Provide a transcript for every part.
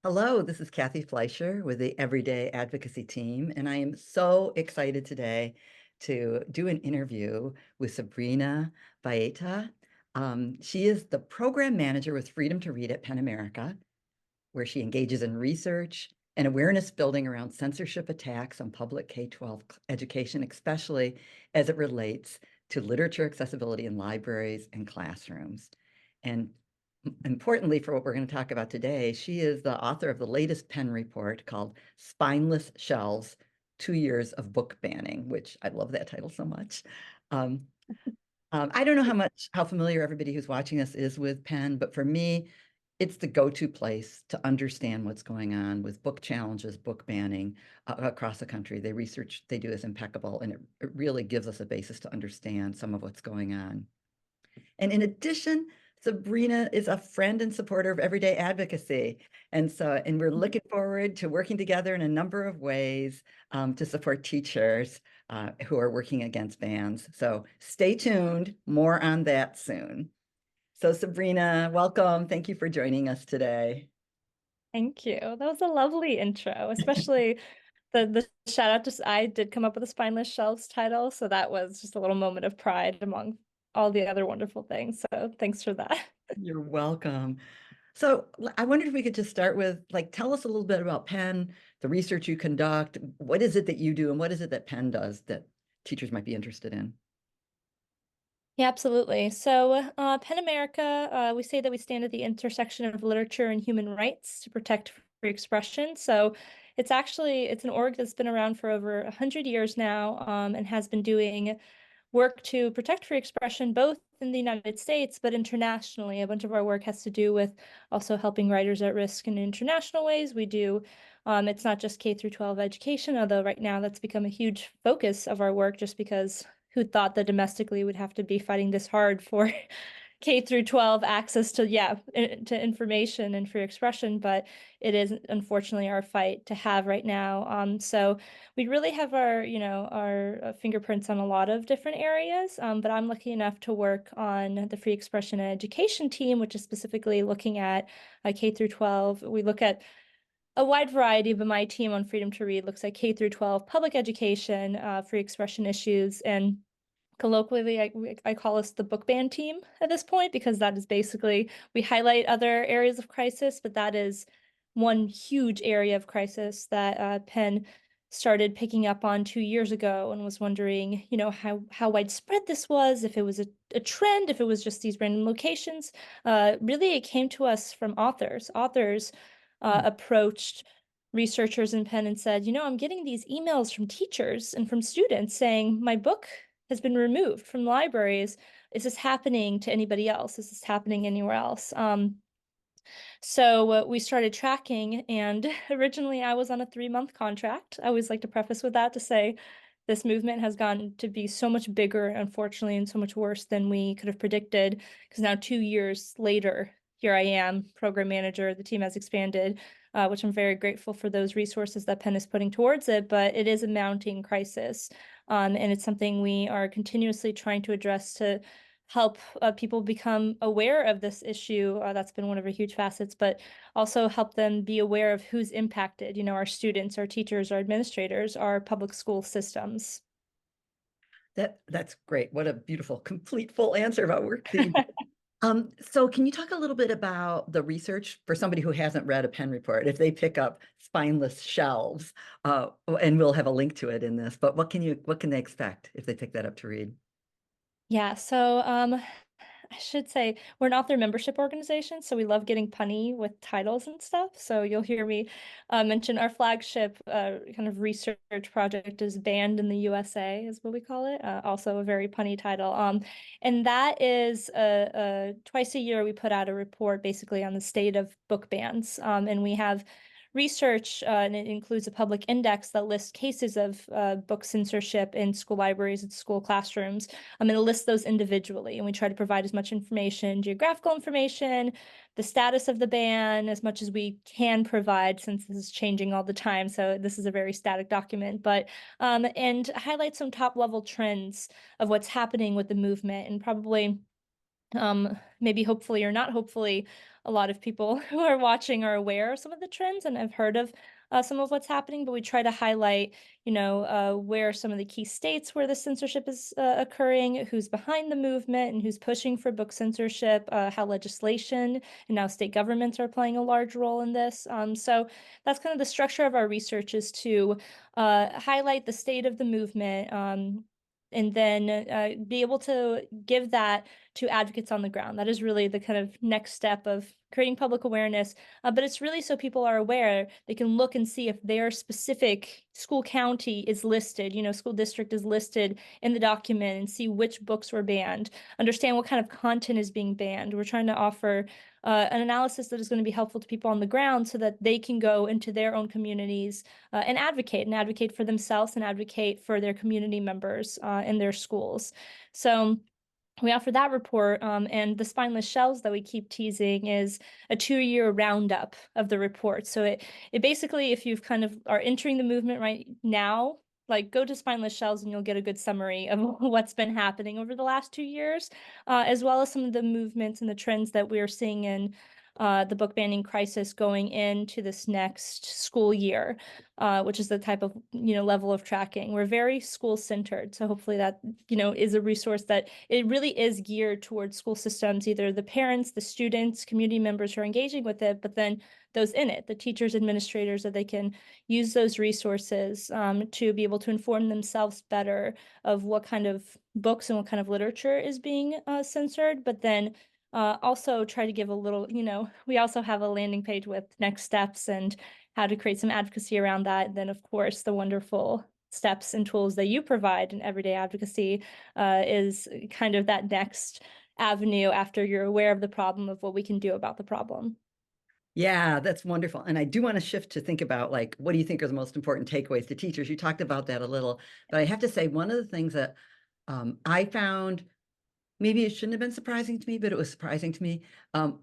Hello, this is Cathy Fleischer with the Everyday Advocacy team, and I am so excited today to do an interview with Sabrina Baêta. She is the program manager with Freedom to Read at Penn America, where she engages in research and awareness building around censorship attacks on public K-12 education, especially as it relates to literature accessibility in libraries and classrooms. And importantly, for what we're going to talk about today, she is the author of the latest Penn report called Spineless Shelves, 2 Years of Book Banning, which I love that title so much. Um, I don't know how familiar everybody who's watching this is with Penn, but for me, it's the go-to place to understand what's going on with book challenges, book banning across the country. They research, they do is impeccable, and it really gives us a basis to understand some of what's going on. And in addition, Sabrina is a friend and supporter of Everyday Advocacy. And we're looking forward to working together in a number of ways to support teachers who are working against bans. So stay tuned, more on that soon. So Sabrina, welcome. Thank you for joining us today. Thank you. That was a lovely intro, especially the shout out to I did come up with a Spineless Shelves title, so that was just a little moment of pride among all the other wonderful things. So thanks for that. You're welcome. So I wondered if we could just start with tell us a little bit about Penn, the research you conduct. What is it that you do and what is it that Penn does that teachers might be interested in? Yeah, absolutely. So, PEN America, we say that we stand at the intersection of literature and human rights to protect free expression. So, it's an org that's been around for over 100 years now, and has been doing work to protect free expression both in the United States but internationally. A bunch of our work has to do with also helping writers at risk in international ways. We do it's not just K through 12 education, although right now that's become a huge focus of our work just because who thought that domestically would have to be fighting this hard for K through 12 access to to information and free expression, but it is unfortunately our fight to have right now. So we really have our fingerprints on a lot of different areas. But I'm lucky enough to work on the free expression and education team, which is specifically looking at K through 12. We look at a wide variety, but my team on Freedom to Read looks at K through 12 public education, free expression issues, and colloquially, I call us the book ban team at this point because that is basically we highlight other areas of crisis, but that is one huge area of crisis that Penn started picking up on 2 years ago and was wondering, how widespread this was, if it was a trend, if it was just these random locations. Really, it came to us from authors. Authors approached researchers in Penn and said, I'm getting these emails from teachers and from students saying my book has been removed from libraries. Is this happening to anybody else? Is this happening anywhere else? So we started tracking, and originally I was on a 3-month contract. I always like to preface with that to say this movement has gotten to be so much bigger, unfortunately, and so much worse than we could have predicted. Because now 2 years later, here I am, program manager. The team has expanded, which I'm very grateful for those resources that Penn is putting towards it. But it is a mounting crisis, and it's something we are continuously trying to address to help people become aware of this issue. That's been one of our huge facets, but also help them be aware of who's impacted, our students, our teachers, our administrators, our public school systems. That's great. What a beautiful, complete, full answer about work that you do. So can you talk a little bit about the research for somebody who hasn't read a Penn report, if they pick up Spineless Shelves, and we'll have a link to it in this, but what can they expect if they pick that up to read? Yeah, so I should say we're an author membership organization, so we love getting punny with titles and stuff. So you'll hear me mention our flagship kind of research project is Banned in the USA, is what we call it. Also a very punny title. And that is twice a year we put out a report basically on the state of book bans. And we have research, and it includes a public index that lists cases of book censorship in school libraries and school classrooms. I'm going to list those individually, and we try to provide as much information, geographical information, the status of the ban, as much as we can provide, since this is changing all the time. So this is a very static document, but and highlight some top level trends of what's happening with the movement, and probably maybe hopefully or not hopefully, a lot of people who are watching are aware of some of the trends and have heard of some of what's happening, but we try to highlight, where some of the key states where the censorship is occurring, who's behind the movement, and who's pushing for book censorship, how legislation and now state governments are playing a large role in this. So that's kind of the structure of our research, is to highlight the state of the movement, and then be able to give that to advocates on the ground. That is really the kind of next step of creating public awareness. But it's really so people are aware, they can look and see if their specific school county is listed, school district is listed in the document, and see which books were banned, understand what kind of content is being banned. We're trying to offer an analysis that is going to be helpful to people on the ground so that they can go into their own communities and advocate for themselves and advocate for their community members in their schools. So we offer that report, and the Spineless Shelves that we keep teasing is a 2-year roundup of the report. So it basically, if you've kind of are entering the movement right now, like go to Spineless Shelves and you'll get a good summary of what's been happening over the last 2 years, as well as some of the movements and the trends that we're seeing in the book banning crisis going into this next school year, which is the type of level of tracking. We're very school centered, so hopefully that is a resource that it really is geared towards school systems, either the parents, the students, community members who are engaging with it, but then those in it, the teachers, administrators, that they can use those resources to be able to inform themselves better of what kind of books and what kind of literature is being censored, but then also try to give a little, we also have a landing page with next steps and how to create some advocacy around that. And then, of course, the wonderful steps and tools that you provide in everyday advocacy is kind of that next avenue after you're aware of the problem, of what we can do about the problem. Yeah, that's wonderful. And I do want to shift to think about like, what do you think are the most important takeaways to teachers? You talked about that a little, but I have to say, one of the things that I found, maybe it shouldn't have been surprising to me, but it was surprising to me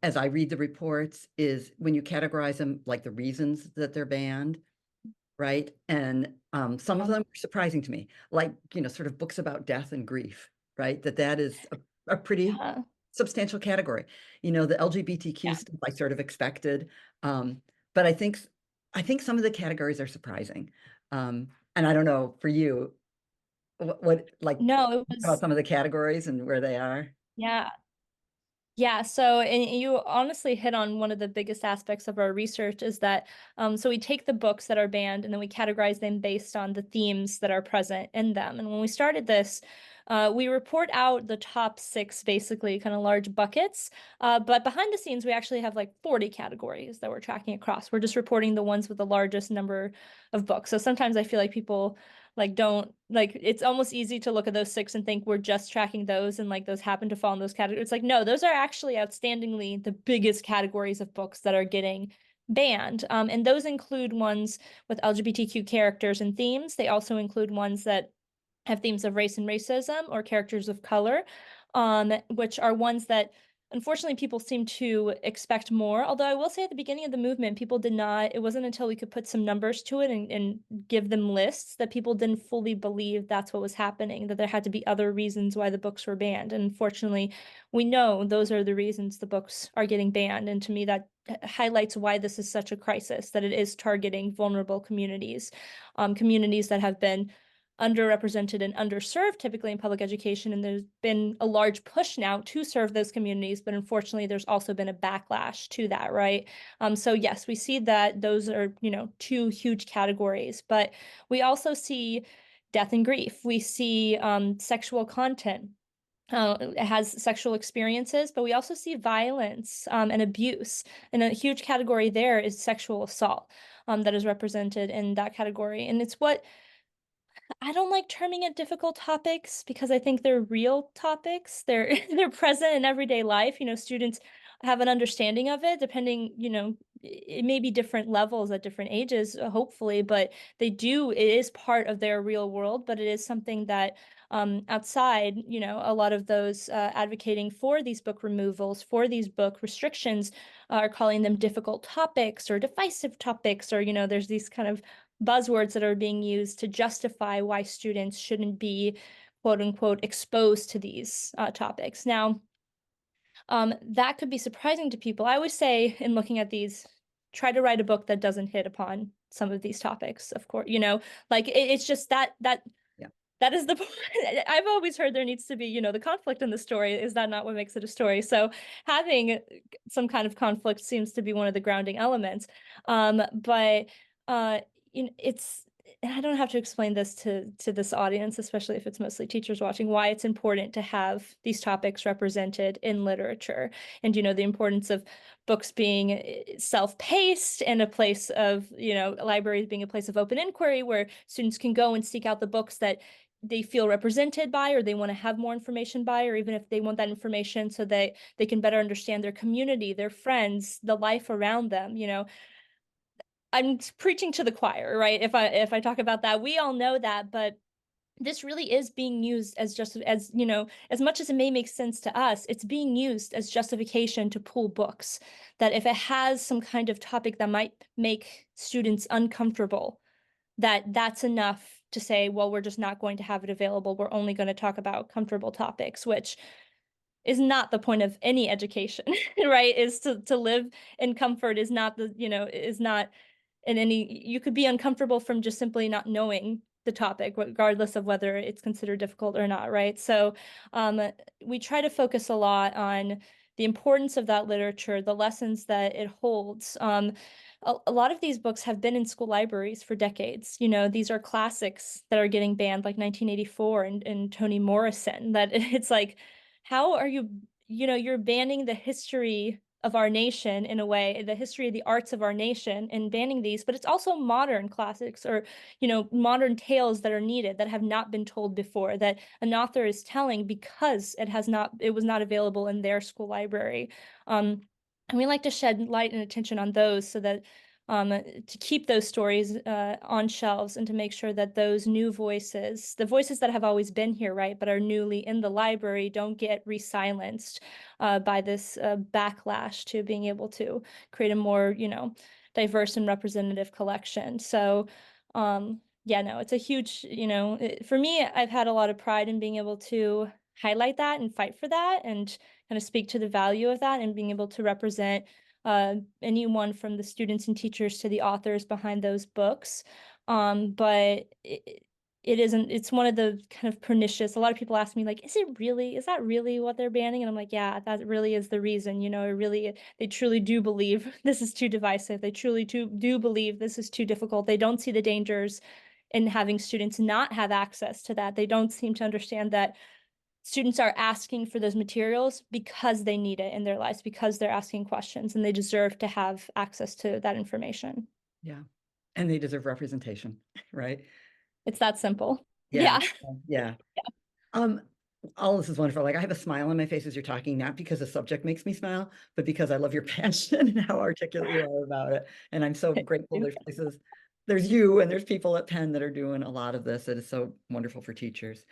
as I read the reports, is when you categorize them, like the reasons that they're banned, right? And some of them are surprising to me, like, sort of books about death and grief, right? That is a pretty Yeah, substantial category. The LGBTQ yeah. stuff I sort of expected. But I think some of the categories are surprising. And I don't know for you, what like No, it about was, some of the categories and where they are. yeah. Yeah, so and you honestly hit on one of the biggest aspects of our research, is that so we take the books that are banned and then we categorize them based on the themes that are present in them. And when we started this, we report out the top 6, basically kind of large buckets. But behind the scenes, we actually have like 40 categories that we're tracking across. We're just reporting the ones with the largest number of books. So sometimes I feel like people like don't like, it's almost easy to look at those 6 and think we're just tracking those and like those happen to fall in those categories. It's like, no, those are actually outstandingly the biggest categories of books that are getting banned. And those include ones with LGBTQ characters and themes. They also include ones that have themes of race and racism, or characters of color, which are ones that unfortunately people seem to expect more. Although I will say at the beginning of the movement, people did not, it wasn't until we could put some numbers to it and give them lists that people didn't fully believe that's what was happening, that there had to be other reasons why the books were banned. And unfortunately, we know those are the reasons the books are getting banned. And to me, that highlights why this is such a crisis, that it is targeting vulnerable communities, communities that have been underrepresented and underserved typically in public education. And there's been a large push now to serve those communities, but unfortunately, there's also been a backlash to that, right? So yes, we see that those are, 2 huge categories, but we also see death and grief. We see sexual content. It has sexual experiences, but we also see violence and abuse. And a huge category there is sexual assault, that is represented in that category. And it's what I don't like terming it difficult topics, because I think they're real topics. They're they're present in everyday life. Students have an understanding of it, depending, it may be different levels at different ages, hopefully, but it is part of their real world, but it is something that outside, a lot of those advocating for these book removals, for these book restrictions, are calling them difficult topics or divisive topics, or, there's these kind of buzzwords that are being used to justify why students shouldn't be, quote unquote, exposed to these topics. Now, that could be surprising to people. I always say in looking at these, try to write a book that doesn't hit upon some of these topics, of course, like it's just Yeah. that is the point. I've always heard there needs to be, the conflict in the story. Is that not what makes it a story? So having some kind of conflict seems to be one of the grounding elements. But it's and I don't have to explain this to this audience, especially if it's mostly teachers watching, why it's important to have these topics represented in literature, and the importance of books being self-paced and a place of, libraries being a place of open inquiry where students can go and seek out the books that they feel represented by, or they want to have more information by, or even if they want that information so they can better understand their community, their friends, the life around them. I'm preaching to the choir, right? If I talk about that, we all know that, but this really is being used as just as as much as it may make sense to us, it's being used as justification to pull books, that if it has some kind of topic that might make students uncomfortable, that's enough to say, well, we're just not going to have it available, we're only going to talk about comfortable topics, which is not the point of any education. Right? Is to live in comfort, is not is not in any, you could be uncomfortable from just simply not knowing the topic, regardless of whether it's considered difficult or not, right? So um, we try to focus a lot on the importance of that literature, the lessons that it holds. A lot of these books have been in school libraries for decades. These are classics that are getting banned, like 1984 and Toni Morrison, that it's like, how are you, you're banning the history of our nation, in a way, the history of the arts of our nation, and banning these, but it's also modern classics, or modern tales that are needed, that have not been told before, that an author is telling because it was not available in their school library. And we like to shed light and attention on those, so that to keep those stories on shelves, and to make sure that those new voices, the voices that have always been here, right, but are newly in the library, don't get re-silenced by this backlash to being able to create a more, diverse and representative collection. So, yeah, no, it's a huge, for me, I've had a lot of pride in being able to highlight that and fight for that, and kind of speak to the value of that, and being able to represent anyone from the students and teachers to the authors behind those books. But it isn't, it's one of the kind of pernicious, a lot of people ask me, like, is that really what they're banning? And I'm like, yeah, that really is the reason. They truly do believe this is too divisive. They truly do believe this is too difficult. They don't see the dangers in having students not have access to that. They don't seem to understand that students are asking for those materials because they need it in their lives, because they're asking questions, and they deserve to have access to that information. Yeah. And they deserve representation, right? It's that simple. Yeah. Yeah. Yeah. Um, all this is wonderful. Like I have a smile on my face as you're talking, not because the subject makes me smile, but because I love your passion and how articulate you are about it. And I'm so Thank grateful you. there's places, there's you and there's people at Penn that are doing a lot of this. It is so wonderful for teachers.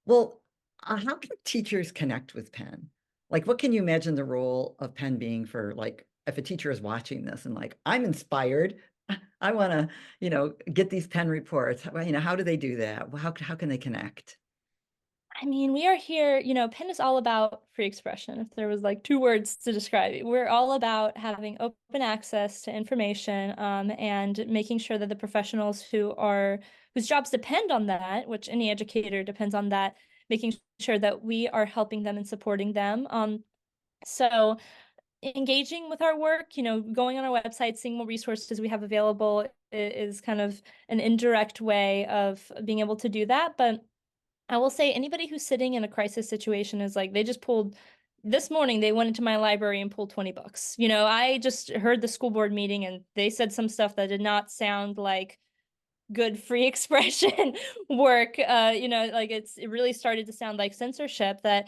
Well, how can teachers connect with Penn? Like, what can you imagine the role of Penn being for, like, if a teacher is watching this and like, I'm inspired, I want to, get these Penn reports. How do they do that? How can they connect? I mean, we are here, Penn is all about free expression. If there was like two words to describe it, we're all about having open access to information, and making sure that the professionals whose jobs depend on that, which any educator depends on that, making sure that we are helping them and supporting them. So engaging with our work, going on our website, seeing what resources we have available is kind of an indirect way of being able to do that. But I will say, anybody who's sitting in a crisis situation is like, they just pulled, this morning they went into my library and pulled 20 books. I just heard the school board meeting and they said some stuff that did not sound like good free expression work. Like it really started to sound like censorship. That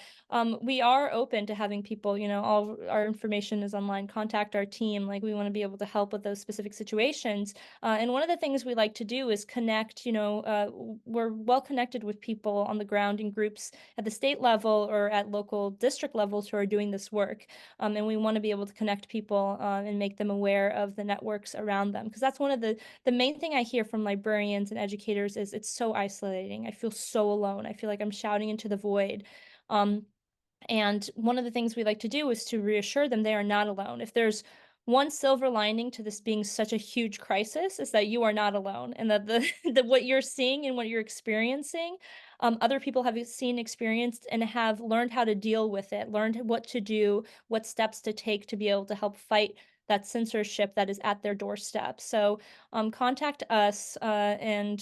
we are open to having people, all our information is online, contact our team. Like we want to be able to help with those specific situations. And one of the things we like to do is connect, we're well connected with people on the ground in groups at the state level or at local district levels who are doing this work. And we want to be able to connect people and make them aware of the networks around them, because that's one of the main thing I hear from librarians and educators is, it's so isolating. I feel so alone. I feel like I'm shouting into the void. Um, And one of the things we like to do is to reassure them they are not alone. If there's one silver lining to this being such a huge crisis, is that you are not alone, and that the that what you're seeing and what you're experiencing, other people have seen, experienced, and have learned how to deal with it, learned what to do, what steps to take to be able to help fight that censorship that is at their doorstep. So, contact us, and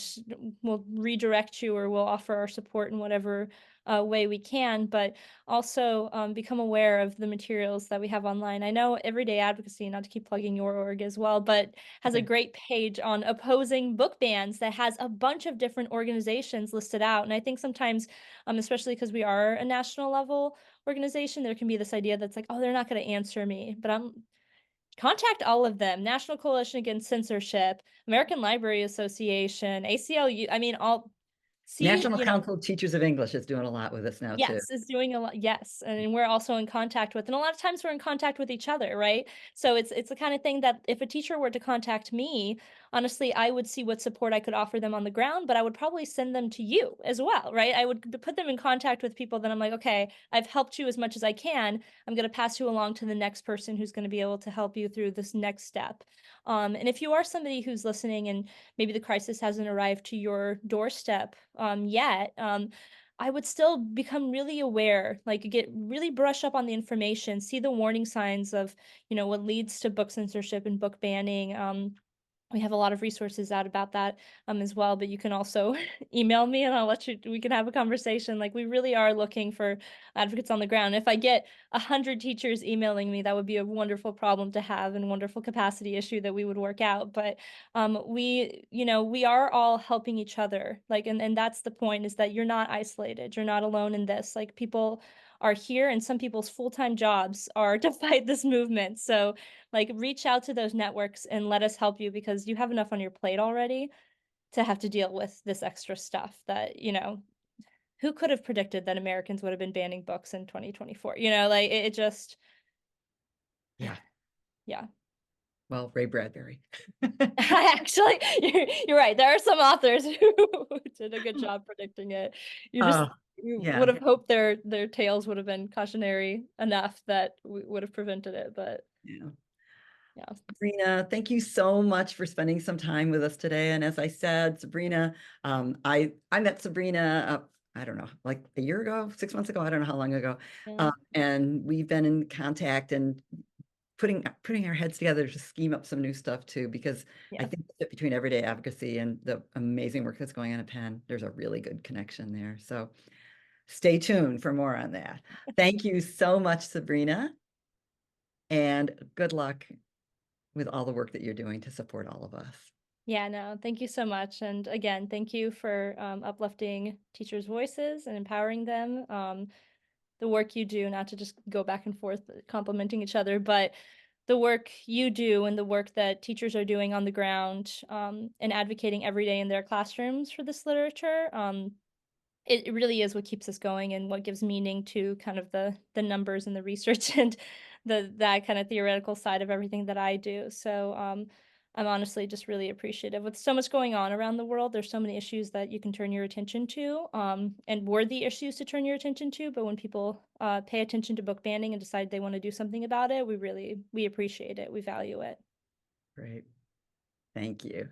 we'll redirect you, or we'll offer our support in whatever way we can. But also, become aware of the materials that we have online. I know Everyday Advocacy, not to keep plugging your org as well, but has a Okay. great page on opposing book bans that has a bunch of different organizations listed out. And I think sometimes, especially because we are a national level organization, there can be this idea that's like, oh, they're not going to answer me. But contact all of them: National Coalition Against Censorship, American Library Association, ACLU. I mean, all see, National Council of Teachers of English is doing a lot with us now too. yes, is doing a lot, yes, and we're also in contact with, and a lot of times we're in contact with each other, right? So it's the kind of thing that if a teacher were to contact me, honestly, I would see what support I could offer them on the ground, but I would probably send them to you as well, right? I would put them in contact with people that I'm like, "Okay, I've helped you as much as I can. I'm gonna pass you along to the next person who's gonna be able to help you through this next step." And if you are somebody who's listening and maybe the crisis hasn't arrived to your doorstep, yet, I would still become really aware, like get really brush up on the information, see the warning signs of, what leads to book censorship and book banning. We have a lot of resources out about that, as well, but you can also email me and we can have a conversation. Like, we really are looking for advocates on the ground. If I get 100 teachers emailing me, that would be a wonderful problem to have and wonderful capacity issue that we would work out. But we are all helping each other. Like, and that's the point, is that you're not isolated. You're not alone in this. Like, people are here, and some people's full-time jobs are to fight this movement. So, like, reach out to those networks and let us help you, because you have enough on your plate already to have to deal with this extra stuff that, who could have predicted that Americans would have been banning books in 2024? Like, it just, Yeah. yeah. Well, Ray Bradbury. Actually, you're right. There are some authors who did a good job predicting it. Oh, You yeah. would have hoped their tales would have been cautionary enough that we would have prevented it, but Yeah. yeah. Sabrina, thank you so much for spending some time with us today. And as I said, Sabrina, I met Sabrina, I don't know, like a year ago, 6 months ago, I don't know how long ago. Yeah. And we've been in contact and putting our heads together to scheme up some new stuff too, because I Yeah. think that between everyday advocacy and the amazing work that's going on at Penn, there's a really good connection there. So stay tuned for more on that. Thank you so much, Sabrina, and good luck with all the work that you're doing to support all of us. Yeah, no, thank you so much. And again, thank you for uplifting teachers' voices and empowering them. The work you do, not to just go back and forth complimenting each other, but the work you do and the work that teachers are doing on the ground, and advocating every day in their classrooms for this literature. It really is what keeps us going and what gives meaning to kind of the numbers and the research and that kind of theoretical side of everything that I do. So, I'm honestly just really appreciative. With so much going on around the world, there's so many issues that you can turn your attention to, and worthy issues to turn your attention to. But when people pay attention to book banning and decide they want to do something about it, we appreciate it. We value it. Great. Thank you.